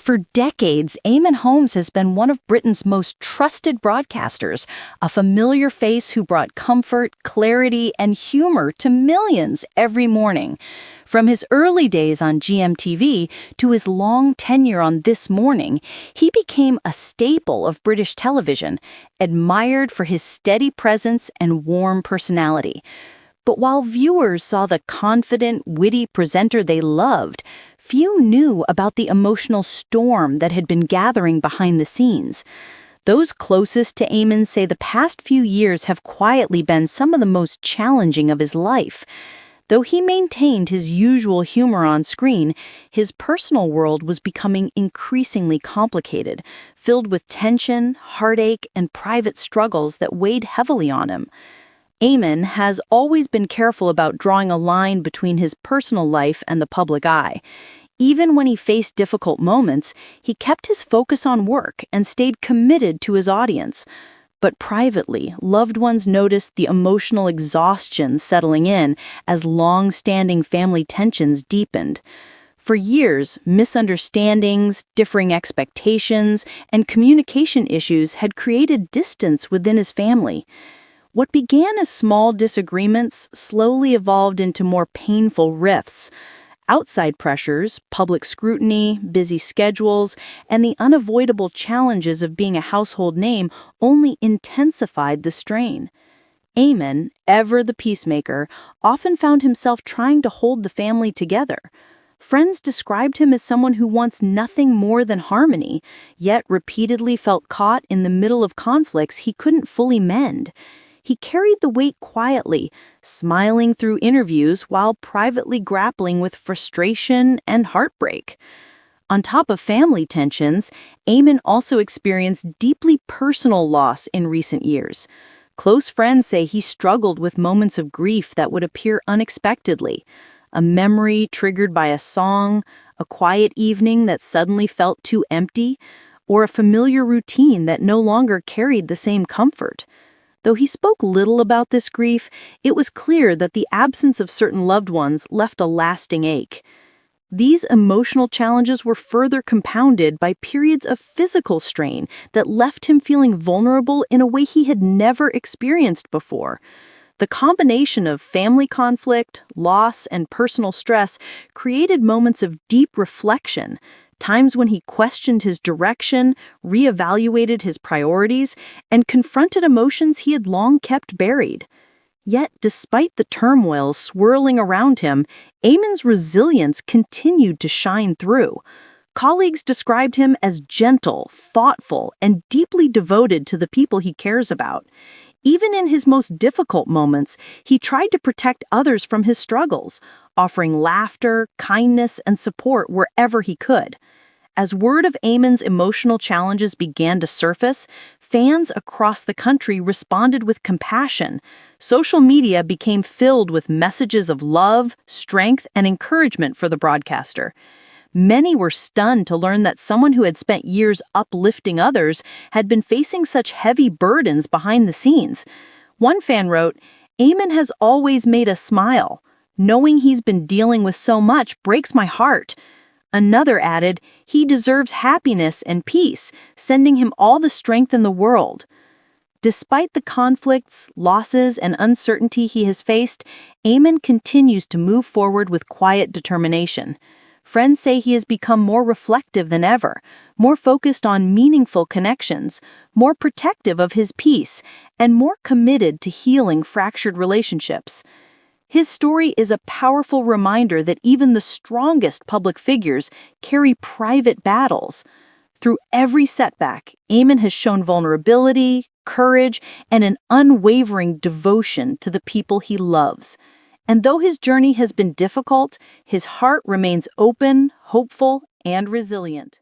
For decades, Eamonn Holmes has been one of Britain's most trusted broadcasters, a familiar face who brought comfort, clarity, and humor to millions every morning. From his early days on GMTV to his long tenure on This Morning, he became a staple of British television, admired for his steady presence and warm personality. But while viewers saw the confident, witty presenter they loved, few knew about the emotional storm that had been gathering behind the scenes. Those closest to Eamonn say the past few years have quietly been some of the most challenging of his life. Though he maintained his usual humor on screen, his personal world was becoming increasingly complicated, filled with tension, heartache, and private struggles that weighed heavily on him. Eamonn has always been careful about drawing a line between his personal life and the public eye. Even when he faced difficult moments, he kept his focus on work and stayed committed to his audience. But privately, loved ones noticed the emotional exhaustion settling in as long-standing family tensions deepened. For years, misunderstandings, differing expectations, and communication issues had created distance within his family. What began as small disagreements slowly evolved into more painful rifts. Outside pressures, public scrutiny, busy schedules, and the unavoidable challenges of being a household name only intensified the strain. Eamonn, ever the peacemaker, often found himself trying to hold the family together. Friends described him as someone who wants nothing more than harmony, yet repeatedly felt caught in the middle of conflicts he couldn't fully mend. He carried the weight quietly, smiling through interviews while privately grappling with frustration and heartbreak. On top of family tensions, Eamonn also experienced deeply personal loss in recent years. Close friends say he struggled with moments of grief that would appear unexpectedly. A memory triggered by a song, a quiet evening that suddenly felt too empty, or a familiar routine that no longer carried the same comfort. Though he spoke little about this grief, it was clear that the absence of certain loved ones left a lasting ache. These emotional challenges were further compounded by periods of physical strain that left him feeling vulnerable in a way he had never experienced before. The combination of family conflict, loss, and personal stress created moments of deep reflection, times when he questioned his direction, reevaluated his priorities, and confronted emotions he had long kept buried. Yet, despite the turmoil swirling around him, Eamonn's resilience continued to shine through. Colleagues described him as gentle, thoughtful, and deeply devoted to the people he cares about. Even in his most difficult moments, he tried to protect others from his struggles, offering laughter, kindness, and support wherever he could. As word of Eamonn's emotional challenges began to surface, fans across the country responded with compassion. Social media became filled with messages of love, strength, and encouragement for the broadcaster. Many were stunned to learn that someone who had spent years uplifting others had been facing such heavy burdens behind the scenes. One fan wrote, "Eamonn has always made us smile. Knowing he's been dealing with so much breaks my heart." Another added, "He deserves happiness and peace, sending him all the strength in the world." Despite the conflicts, losses, and uncertainty he has faced, Eamonn continues to move forward with quiet determination. Friends say he has become more reflective than ever, more focused on meaningful connections, more protective of his peace, and more committed to healing fractured relationships. His story is a powerful reminder that even the strongest public figures carry private battles. Through every setback, Eamonn has shown vulnerability, courage, and an unwavering devotion to the people he loves. And though his journey has been difficult, his heart remains open, hopeful, and resilient.